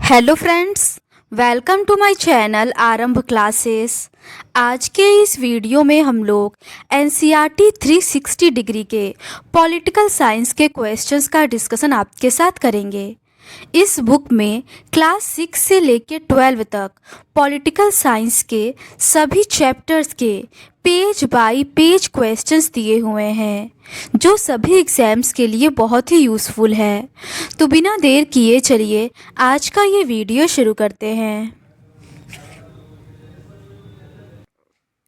Hello friends, welcome to my channel Aarambh classes. आज के इस वीडियो में हम लोग एनसीईआरटी 360 डिग्री के पॉलिटिकल साइंस के क्वेश्चंस का डिस्कशन आपके साथ करेंगे। इस बुक में क्लास 6 से लेकर 12 तक पॉलिटिकल साइंस के सभी चैप्टर्स के पेज बाय पेज क्वेश्चंस दिए हुए हैं, जो सभी एग्जाम्स के लिए बहुत ही यूज़फुल है। तो बिना देर किए चलिए आज का ये वीडियो शुरू करते हैं।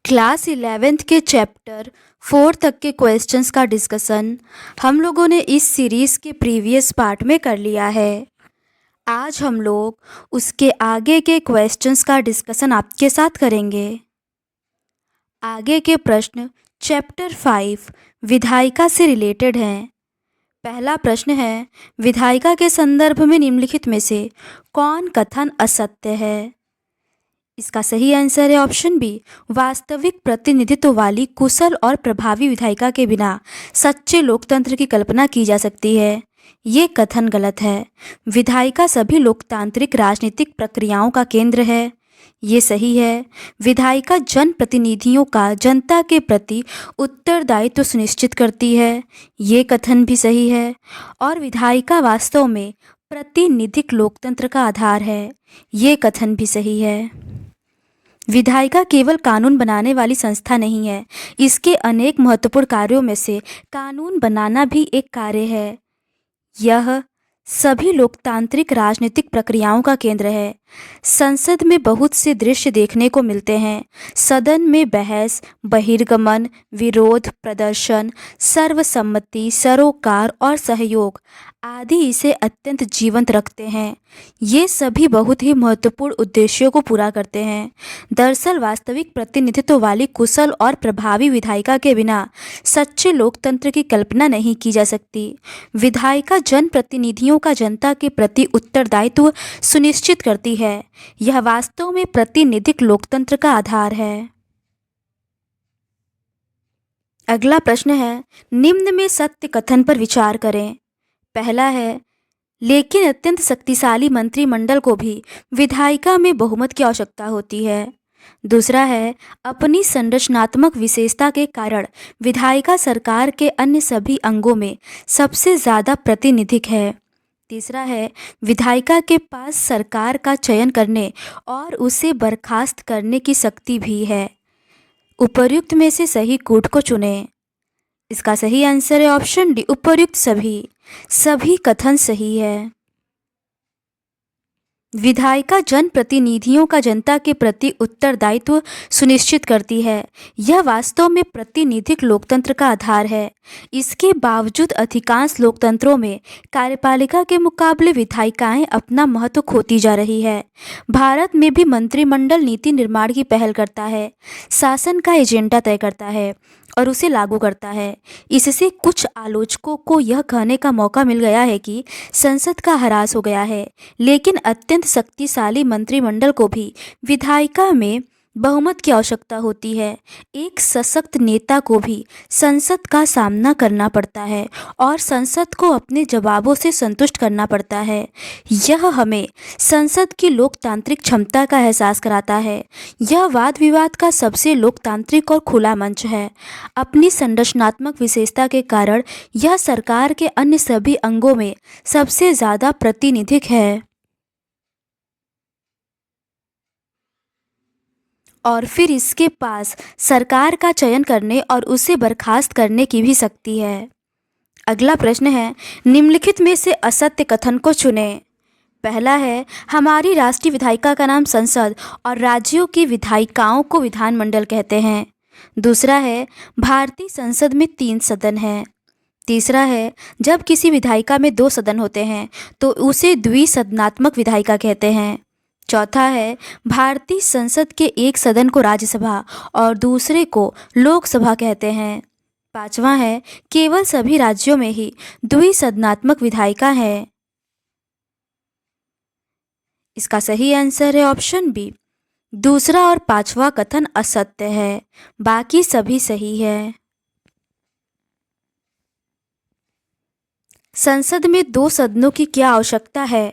क्लास 11th के चैप्टर 4 तक के क्वेश्चंस का डिस्कशन हम लोगों ने इस सीरीज़ के प्रीवियस पार्ट में कर लिया है। आज हम लोग उसके आगे के क्वेश्चंस का डिस्कशन आपके साथ करेंगे। आगे के प्रश्न चैप्टर 5 विधायिका से रिलेटेड हैं। पहला प्रश्न है, विधायिका के संदर्भ में निम्नलिखित में से कौन कथन असत्य है? इसका सही आंसर है ऑप्शन बी, वास्तविक प्रतिनिधित्व वाली कुशल और प्रभावी विधायिका के बिना सच्चे लोकतंत्र की कल्पना की जा सकती है। ये कथन गलत है। विधायिका सभी लोकतांत्रिक राजनीतिक प्रक्रियाओं का केंद्र है। ये सही है। विधायिका जनप्रतिनिधियों का जनता के प्रति उत्तरदायित्व सुनिश्चित करती है। ये कथन भी सही है। और विधायिका वास्तव में प्रातिनिधिक लोकतंत्र का आधार है। ये कथन भी सही है। विधायिका केवल कानून बनाने वाली संस्था नहीं है, इसके अनेक महत्वपूर्ण कार्यों में से कानून बनाना भी एक कार्य है। यह सभी लोकतांत्रिक राजनीतिक प्रक्रियाओं का केंद्र है। संसद में बहुत से दृश्य देखने को मिलते हैं। सदन में बहस, बहिर्गमन, विरोध प्रदर्शन, सर्वसम्मति, सरोकार और सहयोग आदि इसे अत्यंत जीवंत रखते हैं। ये सभी बहुत ही महत्वपूर्ण उद्देश्यों को पूरा करते हैं। दरअसल वास्तविक प्रतिनिधित्व वाली कुशल और प्रभावी विधायिका के बिना सच्चे लोकतंत्र की कल्पना नहीं की जा सकती। विधायिका जनप्रतिनिधियों का जनता के प्रति उत्तरदायित्व सुनिश्चित करती है। यह वास्तव में प्रातिनिधिक लोकतंत्र का आधार है। अगला प्रश्न है, निम्न में सत्य कथन पर विचार करें। पहला है, लेकिन अत्यंत शक्तिशाली मंत्रिमंडल को भी विधायिका में बहुमत की आवश्यकता होती है। दूसरा है, अपनी संरचनात्मक विशेषता के कारण विधायिका सरकार के अन्य सभी अंगों में सबसे ज़्यादा प्रातिनिधिक है। तीसरा है, विधायिका के पास सरकार का चयन करने और उसे बर्खास्त करने की शक्ति भी है। उपर्युक्त में से सही कूट को चुनें। इसका सही आंसर है ऑप्शन डी, उपर्युक्त सभी कथन सही है। विधायिका जनप्रतिनिधियों का जनता के प्रति उत्तरदायित्व सुनिश्चित करती है। यह वास्तव में प्रातिनिधिक लोकतंत्र का आधार है। इसके बावजूद अधिकांश लोकतंत्रों में कार्यपालिका के मुकाबले विधायिकाएं अपना महत्व खोती जा रही है। भारत में भी मंत्रिमंडल नीति निर्माण की पहल करता है, शासन का एजेंडा तय करता है और उसे लागू करता है। इससे कुछ आलोचकों को यह कहने का मौका मिल गया है कि संसद का ह्रास हो गया है, लेकिन अत्यंत शक्तिशाली मंत्रिमंडल को भी विधायिका में बहुमत की आवश्यकता होती है। एक सशक्त नेता को भी संसद का सामना करना पड़ता है और संसद को अपने जवाबों से संतुष्ट करना पड़ता है। यह हमें संसद की लोकतांत्रिक क्षमता का एहसास कराता है। यह वाद विवाद का सबसे लोकतांत्रिक और खुला मंच है। अपनी संरचनात्मक विशेषता के कारण यह सरकार के अन्य सभी अंगों में सबसे ज़्यादा प्रातिनिधिक है और फिर इसके पास सरकार का चयन करने और उसे बर्खास्त करने की भी शक्ति है। अगला प्रश्न है, निम्नलिखित में से असत्य कथन को चुनें। पहला है, हमारी राष्ट्रीय विधायिका का नाम संसद और राज्यों की विधायिकाओं को विधानमंडल कहते हैं। दूसरा है, भारतीय संसद में 3 सदन हैं। तीसरा है, जब किसी विधायिका में 2 सदन होते हैं तो उसे द्विसदनात्मक विधायिका कहते हैं। चौथा है, भारतीय संसद के एक सदन को राज्यसभा और दूसरे को लोकसभा कहते हैं। पांचवा है, केवल सभी राज्यों में ही द्विसदनात्मक विधायिका है। इसका सही आंसर है ऑप्शन बी, दूसरा और पांचवा कथन असत्य है, बाकी सभी सही है। संसद में 2 सदनों की क्या आवश्यकता है?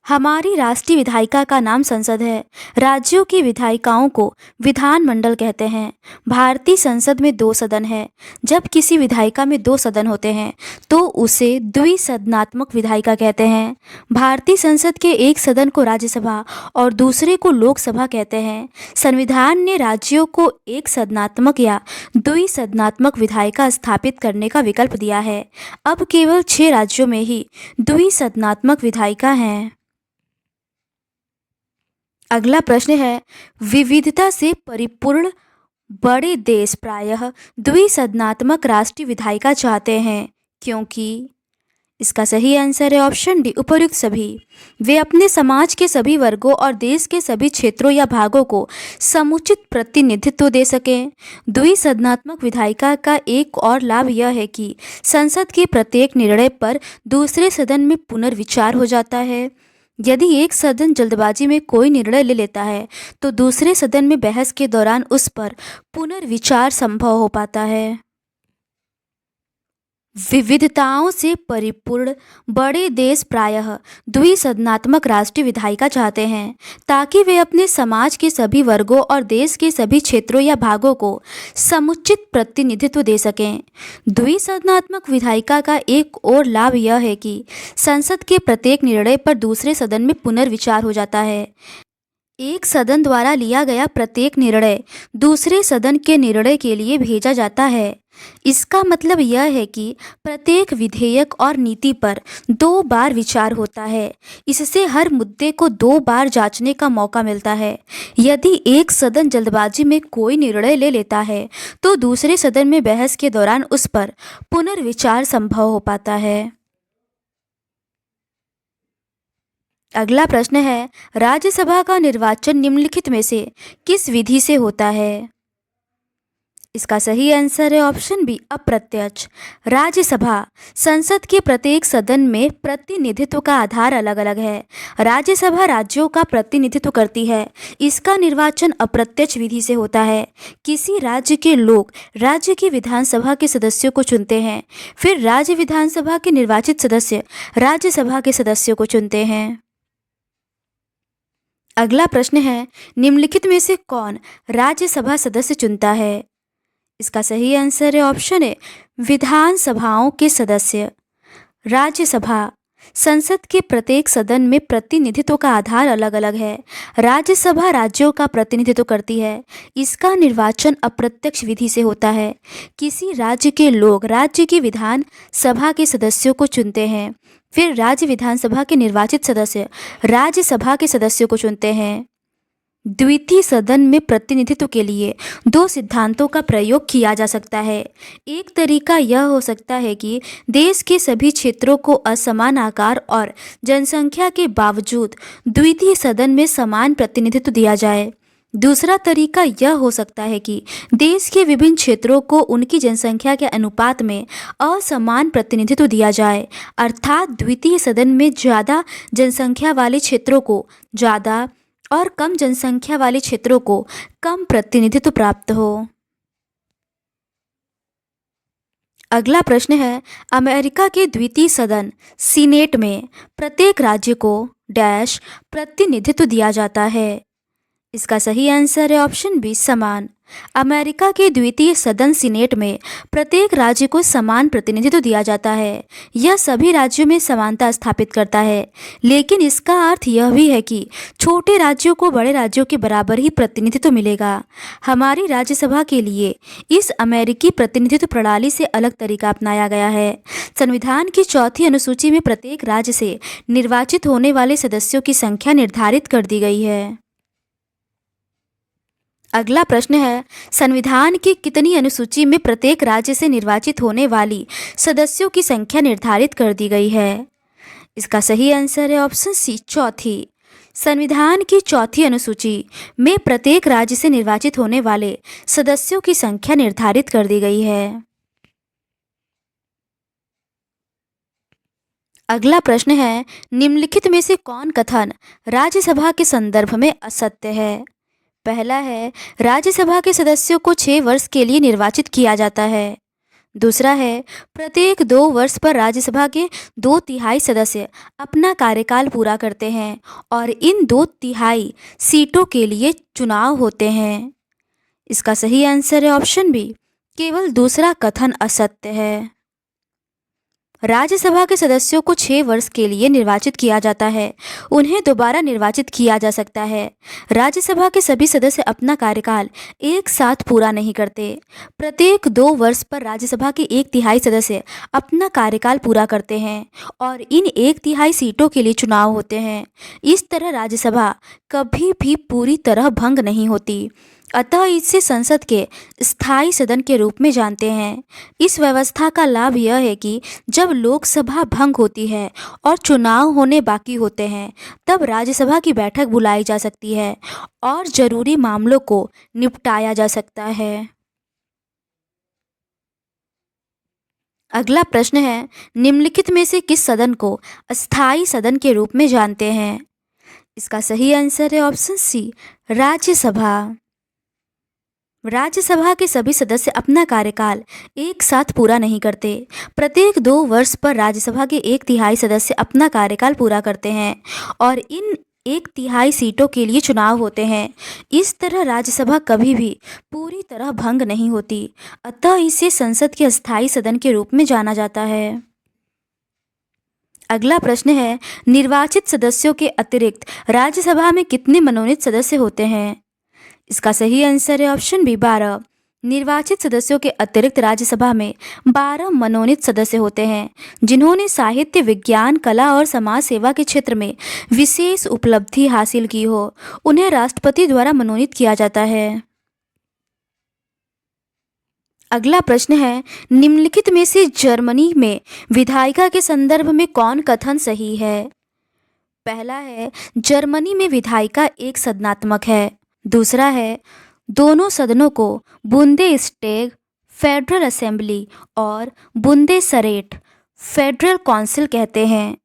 हमारी राष्ट्रीय विधायिका का नाम संसद है। राज्यों की विधायिकाओं को विधानमंडल कहते हैं। भारतीय संसद में 2 सदन है। जब किसी विधायिका में 2 सदन होते हैं तो उसे द्विसदनात्मक विधायिका कहते हैं। भारतीय संसद के एक सदन को राज्यसभा और दूसरे को लोकसभा कहते हैं। संविधान ने राज्यों को एक सदनात्मक या द्विसदनात्मक विधायिका स्थापित करने का विकल्प दिया है। अब केवल 6 राज्यों में ही द्विसदनात्मक विधायिका हैं। अगला प्रश्न है, विविधता से परिपूर्ण बड़े देश प्रायः द्विसदनात्मक राष्ट्रीय विधायिका चाहते हैं क्योंकि इसका सही आंसर है ऑप्शन डी, उपर्युक्त सभी। वे अपने समाज के सभी वर्गों और देश के सभी क्षेत्रों या भागों को समुचित प्रतिनिधित्व दे सकें। द्विसदनात्मक विधायिका का एक और लाभ यह है कि संसद के प्रत्येक निर्णय पर दूसरे सदन में पुनर्विचार हो जाता है। यदि एक सदन जल्दबाजी में कोई निर्णय ले लेता है तो दूसरे सदन में बहस के दौरान उस पर पुनर्विचार संभव हो पाता है। विविधताओं से परिपूर्ण बड़े देश प्रायः द्विसदनात्मक राष्ट्रीय विधायिका चाहते हैं ताकि वे अपने समाज के सभी वर्गों और देश के सभी क्षेत्रों या भागों को समुचित प्रतिनिधित्व दे सकें। द्विसदनात्मक विधायिका का एक और लाभ यह है कि संसद के प्रत्येक निर्णय पर दूसरे सदन में पुनर्विचार हो जाता है। एक सदन द्वारा लिया गया प्रत्येक निर्णय दूसरे सदन के निर्णय के लिए भेजा जाता है। इसका मतलब यह है कि प्रत्येक विधेयक और नीति पर 2 बार विचार होता है। इससे हर मुद्दे को 2 बार जांचने का मौका मिलता है। यदि एक सदन जल्दबाजी में कोई निर्णय ले लेता है तो दूसरे सदन में बहस के दौरान उस पर पुनर्विचार संभव हो पाता है। अगला प्रश्न है, राज्यसभा का निर्वाचन निम्नलिखित में से किस विधि से होता है? इसका सही आंसर है ऑप्शन बी, अप्रत्यक्ष। राज्यसभा संसद के प्रत्येक सदन में प्रतिनिधित्व का आधार अलग अलग है। राज्यसभा राज्यों का प्रतिनिधित्व करती है। इसका निर्वाचन अप्रत्यक्ष विधि से होता है। किसी राज्य के लोग राज्य की विधानसभा के सदस्यों को चुनते हैं, फिर राज्य विधानसभा के निर्वाचित सदस्य राज्यसभा के सदस्यों को चुनते हैं। अगला प्रश्न है, निम्नलिखित में से कौन राज्यसभा सदस्य चुनता है? इसका सही आंसर है ऑप्शन ए, विधानसभाओं के सदस्य। राज्यसभा संसद के प्रत्येक सदन में प्रतिनिधित्व का आधार अलग अलग है। राज्यसभा राज्यों का प्रतिनिधित्व करती है। इसका निर्वाचन अप्रत्यक्ष विधि से होता है। किसी राज्य के लोग राज्य की विधान सभा के सदस्यों को चुनते हैं, फिर राज्य विधानसभा के निर्वाचित सदस्य राज्यसभा के सदस्यों को चुनते हैं। द्वितीय सदन में प्रतिनिधित्व के लिए 2 सिद्धांतों का प्रयोग किया जा सकता है। एक तरीका यह हो सकता है कि देश के सभी क्षेत्रों को असमान आकार और जनसंख्या के बावजूद द्वितीय सदन में समान प्रतिनिधित्व दिया जाए। दूसरा तरीका यह हो सकता है कि देश के विभिन्न क्षेत्रों को उनकी जनसंख्या के अनुपात में असमान प्रतिनिधित्व दिया जाए, अर्थात द्वितीय सदन में ज़्यादा जनसंख्या वाले क्षेत्रों को ज़्यादा और कम जनसंख्या वाले क्षेत्रों को कम प्रतिनिधित्व प्राप्त हो। अगला प्रश्न है, अमेरिका के द्वितीय सदन सीनेट में प्रत्येक राज्य को डैश प्रतिनिधित्व दिया जाता है। इसका सही आंसर है ऑप्शन बी, समान। अमेरिका के द्वितीय सदन सीनेट में प्रत्येक राज्य को समान प्रतिनिधित्व दिया जाता है। यह सभी राज्यों में समानता स्थापित करता है, लेकिन इसका अर्थ यह भी है कि छोटे राज्यों को बड़े राज्यों के बराबर ही प्रतिनिधित्व मिलेगा। हमारी राज्यसभा के लिए इस अमेरिकी प्रतिनिधित्व प्रणाली से अलग तरीका अपनाया गया है। संविधान की 4वीं अनुसूची में प्रत्येक राज्य से निर्वाचित होने वाले सदस्यों की संख्या निर्धारित कर दी गई है। अगला प्रश्न है, संविधान की कितनी अनुसूची में प्रत्येक राज्य से निर्वाचित होने वाली सदस्यों की संख्या निर्धारित कर दी गई है? इसका सही आंसर है ऑप्शन सी, 4थी। संविधान की 4थी अनुसूची में प्रत्येक राज्य से निर्वाचित होने वाले सदस्यों की संख्या निर्धारित कर दी गई है। अगला प्रश्न है, निम्नलिखित में से कौन कथन राज्यसभा के संदर्भ में असत्य है? पहला है, राज्यसभा के सदस्यों को 6 वर्ष के लिए निर्वाचित किया जाता है। दूसरा है, प्रत्येक 2 वर्ष पर राज्यसभा के 2/3 सदस्य अपना कार्यकाल पूरा करते हैं और इन 2/3 सीटों के लिए चुनाव होते हैं। इसका सही आंसर है ऑप्शन बी, केवल दूसरा कथन असत्य है। राज्यसभा के सदस्यों को 6 वर्ष के लिए निर्वाचित किया जाता है। उन्हें दोबारा निर्वाचित किया जा सकता है। राज्यसभा के सभी सदस्य अपना कार्यकाल एक साथ पूरा नहीं करते। प्रत्येक 2 वर्ष पर राज्यसभा के 1/3 सदस्य अपना कार्यकाल पूरा करते हैं और इन 1/3 सीटों के लिए चुनाव होते हैं। इस तरह राज्यसभा कभी भी पूरी तरह भंग नहीं होती, अतः इसे संसद के स्थायी सदन के रूप में जानते हैं। इस व्यवस्था का लाभ यह है कि जब लोकसभा भंग होती है और चुनाव होने बाकी होते हैं, तब राज्यसभा की बैठक बुलाई जा सकती है और जरूरी मामलों को निपटाया जा सकता है। अगला प्रश्न है, निम्नलिखित में से किस सदन को अस्थायी सदन के रूप में जानते हैं? इसका सही आंसर है ऑप्शन सी, राज्यसभा। राज्यसभा के सभी सदस्य अपना कार्यकाल एक साथ पूरा नहीं करते। प्रत्येक 2 वर्ष पर राज्यसभा के 1/3 सदस्य अपना कार्यकाल पूरा करते हैं और इन 1/3 सीटों के लिए चुनाव होते हैं। इस तरह राज्यसभा कभी भी पूरी तरह भंग नहीं होती, अतः इसे संसद के अस्थायी सदन के रूप में जाना जाता है। अगला प्रश्न है, निर्वाचित सदस्यों के अतिरिक्त राज्यसभा में कितने मनोनीत सदस्य होते हैं? इसका सही आंसर है ऑप्शन बी, 12। निर्वाचित सदस्यों के अतिरिक्त राज्यसभा में 12 मनोनीत सदस्य होते हैं, जिन्होंने साहित्य, विज्ञान, कला और समाज सेवा के क्षेत्र में विशेष उपलब्धि हासिल की हो। उन्हें राष्ट्रपति द्वारा मनोनीत किया जाता है। अगला प्रश्न है, निम्नलिखित में से जर्मनी में विधायिका के संदर्भ में कौन कथन सही है? पहला है, जर्मनी में विधायिका एक सदनात्मक है। दूसरा है, दोनों सदनों को बुंदेस्टैग फेडरल असेंबली और बुंदेसरेट फेडरल काउंसिल कहते हैं।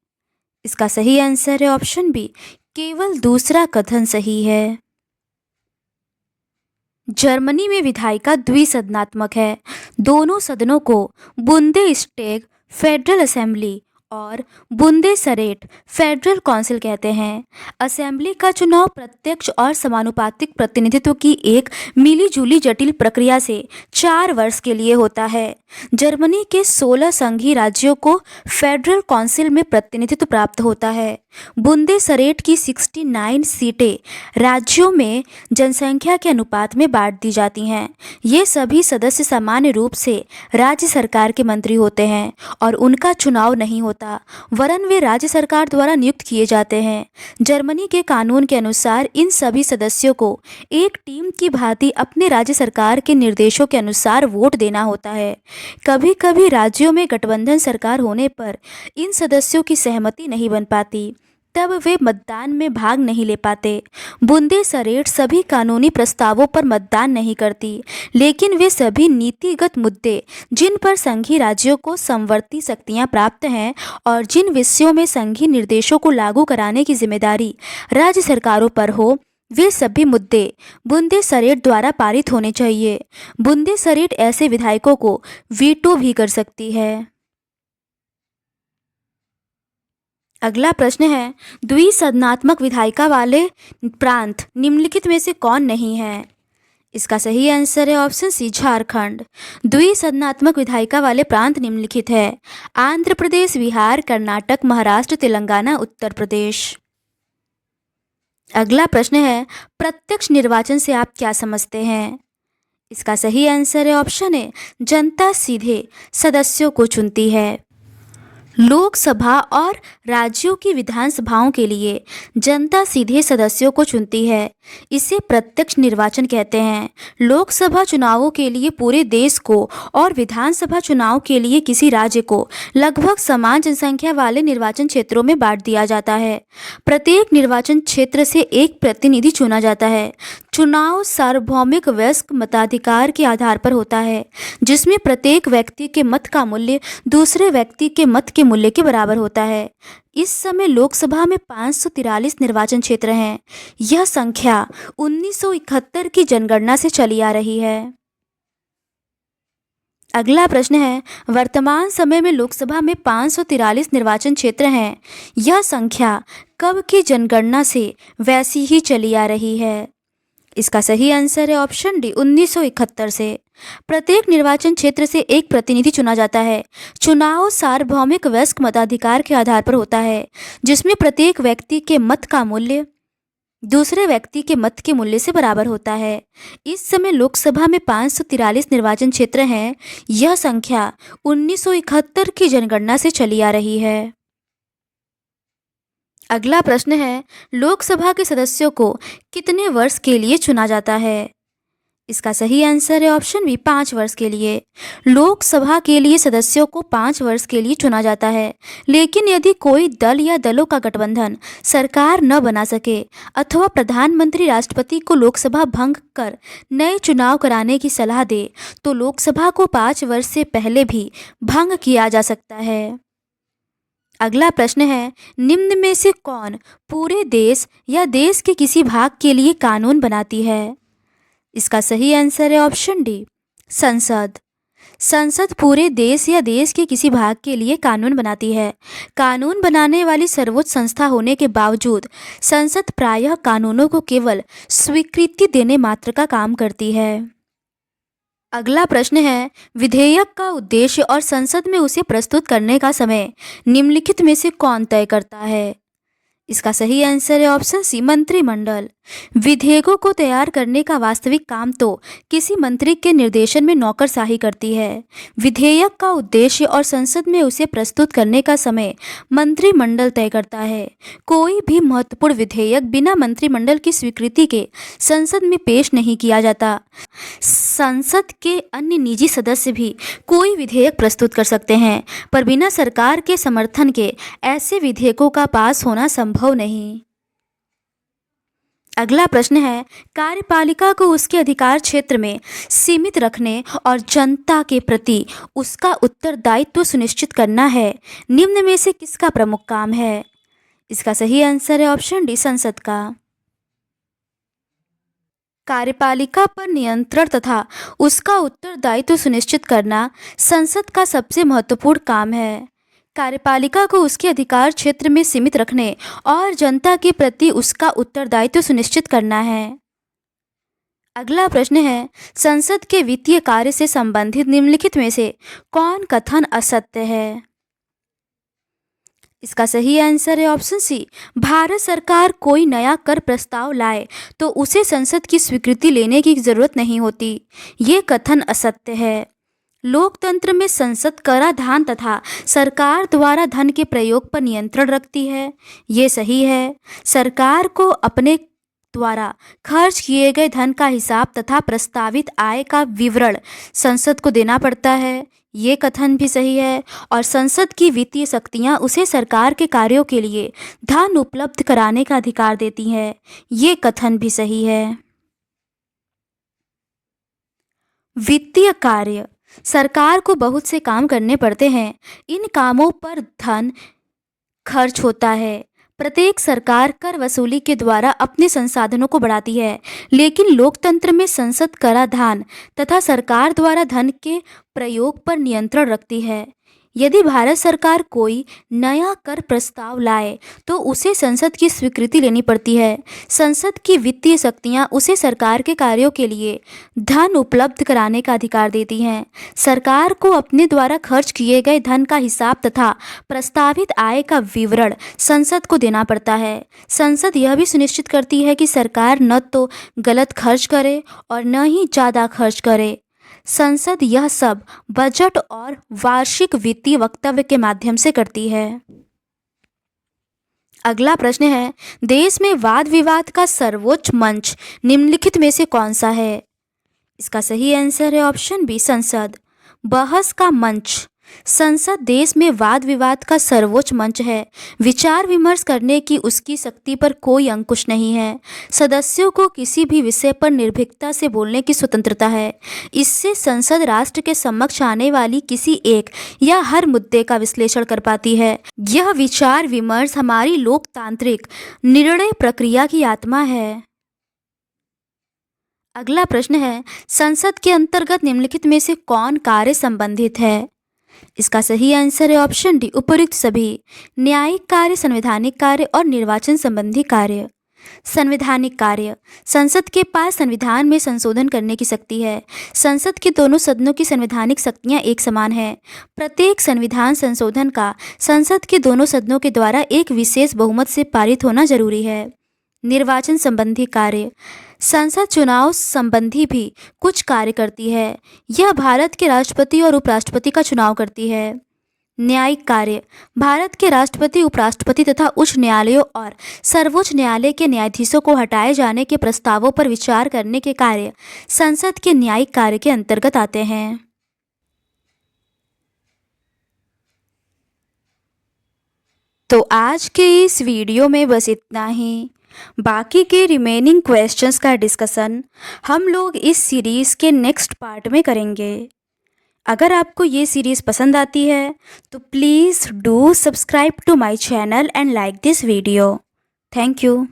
इसका सही आंसर है ऑप्शन बी, केवल दूसरा कथन सही है। जर्मनी में विधायिका द्विसदनात्मक है। दोनों सदनों को बुंदेस्टैग फेडरल असेंबली और बुंदेसरेट फेडरल काउंसिल कहते हैं। असेंबली का चुनाव प्रत्यक्ष और समानुपातिक प्रतिनिधित्व की एक मिलीजुली जटिल प्रक्रिया से 4 वर्ष के लिए होता है। जर्मनी के 16 संघीय राज्यों को फेडरल काउंसिल में प्रतिनिधित्व प्राप्त होता है। बुंदेसरेट की 69 सीटें राज्यों में जनसंख्या के अनुपात में बांट दी जाती हैं। ये सभी सदस्य सामान्य रूप से राज्य सरकार के मंत्री होते हैं और उनका चुनाव नहीं होता, वरन वे राज्य सरकार द्वारा नियुक्त किए जाते हैं। जर्मनी के कानून के अनुसार इन सभी सदस्यों को एक टीम की भांति अपने राज्य सरकार के निर्देशों के अनुसार वोट देना होता है। कभी कभी राज्यों में गठबंधन सरकार होने पर इन सदस्यों की सहमति नहीं बन पाती, तब वे मतदान में भाग नहीं ले पाते। बुंदेसरेट सभी कानूनी प्रस्तावों पर मतदान नहीं करती, लेकिन वे सभी नीतिगत मुद्दे जिन पर संघीय राज्यों को समवर्ती शक्तियां प्राप्त हैं और जिन विषयों में संघीय निर्देशों को लागू कराने की जिम्मेदारी राज्य सरकारों पर हो, वे सभी मुद्दे बुंदेसरेट द्वारा पारित होने चाहिए। बुंदेसरेट ऐसे विधायकों को वीटो भी कर सकती है। अगला प्रश्न है, द्विसदनात्मक विधायिका वाले प्रांत निम्नलिखित में से कौन नहीं है? इसका सही आंसर है ऑप्शन सी, झारखंड। द्विसदनात्मक विधायिका वाले प्रांत निम्नलिखित है: आंध्र प्रदेश, बिहार, कर्नाटक, महाराष्ट्र, तेलंगाना, उत्तर प्रदेश। अगला प्रश्न है, प्रत्यक्ष निर्वाचन से आप क्या समझते हैं? इसका सही आंसर है ऑप्शन ए, जनता सीधे सदस्यों को चुनती है। लोकसभा और राज्यों की विधानसभाओं के लिए जनता सीधे सदस्यों को चुनती है। इसे प्रत्यक्ष निर्वाचन कहते हैं। लोकसभा चुनावों के लिए पूरे देश को और विधानसभा चुनाव के लिए किसी राज्य को लगभग समान जनसंख्या वाले निर्वाचन क्षेत्रों में बांट दिया जाता है। प्रत्येक निर्वाचन क्षेत्र से एक प्रतिनिधि चुना जाता है। चुनाव सार्वभौमिक वयस्क मताधिकार के आधार पर होता है, जिसमें प्रत्येक व्यक्ति के मत का मूल्य दूसरे व्यक्ति के मत के मूल्य के बराबर होता है। इस समय लोकसभा में 543 निर्वाचन क्षेत्र हैं। यह संख्या 1971 की जनगणना से चली आ रही है। अगला प्रश्न है, वर्तमान समय में लोकसभा में 543 निर्वाचन क्षेत्र हैं। यह संख्या कब की जनगणना से वैसी ही चली आ रही है? इसका सही आंसर है ऑप्शन डी, 1971 से। प्रत्येक निर्वाचन क्षेत्र से एक प्रतिनिधि चुना जाता है। चुनाव सार्वभौमिक वयस्क मताधिकार के आधार पर होता है, जिसमें प्रत्येक व्यक्ति के मत का मूल्य दूसरे व्यक्ति के मत के मूल्य से बराबर होता है। इस समय लोकसभा में 543 निर्वाचन क्षेत्र हैं। यह संख्या 1971 की जनगणना से चली आ रही है। अगला प्रश्न है, लोकसभा के सदस्यों को कितने वर्ष के लिए चुना जाता है? इसका सही आंसर है ऑप्शन बी, 5 वर्ष के लिए। लोकसभा के लिए सदस्यों को 5 वर्ष के लिए चुना जाता है, लेकिन यदि कोई दल या दलों का गठबंधन सरकार न बना सके अथवा प्रधानमंत्री राष्ट्रपति को लोकसभा भंग कर नए चुनाव कराने की सलाह दे, तो लोकसभा को 5 वर्ष से पहले भी भंग किया जा सकता है। अगला प्रश्न है, निम्न में से कौन पूरे देश या देश के किसी भाग के लिए कानून बनाती है? इसका सही आंसर है ऑप्शन डी, संसद। संसद पूरे देश या देश के किसी भाग के लिए कानून बनाती है। कानून बनाने वाली सर्वोच्च संस्था होने के बावजूद संसद प्रायः कानूनों को केवल स्वीकृति देने मात्र का काम करती है। अगला प्रश्न है, विधेयक का उद्देश्य और संसद में उसे प्रस्तुत करने का समय निम्नलिखित में से कौन तय करता है? इसका सही आंसर है ऑप्शन सी, मंत्रिमंडल। विधेयकों को तैयार करने का वास्तविक काम तो किसी मंत्री के निर्देशन में नौकरशाही करती है। विधेयक का उद्देश्य और संसद में उसे प्रस्तुत करने का समय मंत्रिमंडल तय करता है। कोई भी महत्वपूर्ण विधेयक बिना मंत्रिमंडल की स्वीकृति के संसद में पेश नहीं किया जाता। संसद के अन्य निजी सदस्य भी कोई विधेयक प्रस्तुत कर सकते हैं, पर बिना सरकार के समर्थन के ऐसे विधेयकों का पास होना संभव नहीं। अगला प्रश्न है, कार्यपालिका को उसके अधिकार क्षेत्र में सीमित रखने और जनता के प्रति उसका उत्तरदायित्व सुनिश्चित करना है। निम्न में से किसका प्रमुख काम है? इसका सही आंसर है ऑप्शन डी, संसद का। कार्यपालिका पर नियंत्रण तथा उसका उत्तरदायित्व सुनिश्चित करना संसद का सबसे महत्वपूर्ण काम है। कार्यपालिका को उसके अधिकार क्षेत्र में सीमित रखने और जनता के प्रति उसका उत्तरदायित्व सुनिश्चित करना है। अगला प्रश्न है, संसद के वित्तीय कार्य से संबंधित निम्नलिखित में से कौन कथन असत्य है? इसका सही आंसर है ऑप्शन सी, भारत सरकार कोई नया कर प्रस्ताव लाए तो उसे संसद की स्वीकृति लेने की जरूरत नहीं होती। ये कथन असत्य है। लोकतंत्र में संसद कराधान तथा सरकार द्वारा धन के प्रयोग पर नियंत्रण रखती है। ये सही है। सरकार को अपने द्वारा खर्च किए गए धन का हिसाब तथा प्रस्तावित आय का विवरण संसद को देना पड़ता है। ये कथन भी सही है। और संसद की वित्तीय शक्तियाँ उसे सरकार के कार्यों के लिए धन उपलब्ध कराने का अधिकार देती हैं। ये कथन भी सही है। वित्तीय कार्य, सरकार को बहुत से काम करने पड़ते हैं। इन कामों पर धन खर्च होता है। प्रत्येक सरकार कर वसूली के द्वारा अपने संसाधनों को बढ़ाती है, लेकिन लोकतंत्र में संसद कराधान तथा सरकार द्वारा धन के प्रयोग पर नियंत्रण रखती है। यदि भारत सरकार कोई नया कर प्रस्ताव लाए तो उसे संसद की स्वीकृति लेनी पड़ती है। संसद की वित्तीय शक्तियां उसे सरकार के कार्यों के लिए धन उपलब्ध कराने का अधिकार देती हैं। सरकार को अपने द्वारा खर्च किए गए धन का हिसाब तथा प्रस्तावित आय का विवरण संसद को देना पड़ता है। संसद यह भी सुनिश्चित करती है कि सरकार न तो गलत खर्च करे और न ही ज़्यादा खर्च करे। संसद यह सब बजट और वार्षिक वित्तीय वक्तव्य के माध्यम से करती है। अगला प्रश्न है, देश में वाद विवाद का सर्वोच्च मंच निम्नलिखित में से कौन सा है? इसका सही आंसर है ऑप्शन बी, संसद। बहस का मंच, संसद देश में वाद विवाद का सर्वोच्च मंच है। विचार विमर्श करने की उसकी शक्ति पर कोई अंकुश नहीं है। सदस्यों को किसी भी विषय पर निर्भीकता से बोलने की स्वतंत्रता है। इससे संसद राष्ट्र के समक्ष आने वाली किसी एक या हर मुद्दे का विश्लेषण कर पाती है। यह विचार विमर्श हमारी लोकतांत्रिक निर्णय प्रक्रिया की आत्मा है। अगला प्रश्न है, संसद के अंतर्गत निम्नलिखित में से कौन कार्य संबंधित है? इसका सही आंसर है ऑप्शन डी, उपयुक्त सभी। न्यायिक कार्य, संवैधानिक कार्य और निर्वाचन संबंधी कार्य। संवैधानिक कार्य, संसद के पास संविधान में संशोधन करने की शक्ति है। संसद के दोनों सदनों की संवैधानिक शक्तियां एक समान हैं। प्रत्येक संविधान संशोधन का संसद के दोनों सदनों के द्वारा एक विशेष बहुमत से पारित होना जरूरी है। निर्वाचन संबंधी कार्य, संसद चुनाव संबंधी भी कुछ कार्य करती है। यह भारत के राष्ट्रपति और उपराष्ट्रपति का चुनाव करती है। न्यायिक कार्य, भारत के राष्ट्रपति, उपराष्ट्रपति तथा उच्च न्यायालयों और सर्वोच्च न्यायालय के न्यायाधीशों को हटाए जाने के प्रस्तावों पर विचार करने के कार्य संसद के न्यायिक कार्य के अंतर्गत आते हैं। तो आज के इस वीडियो में बस इतना ही। बाकी के रिमेनिंग क्वेश्चंस का डिस्कशन हम लोग इस सीरीज़ के नेक्स्ट पार्ट में करेंगे। अगर आपको ये सीरीज़ पसंद आती है तो please do subscribe to my channel and like this video. Thank you.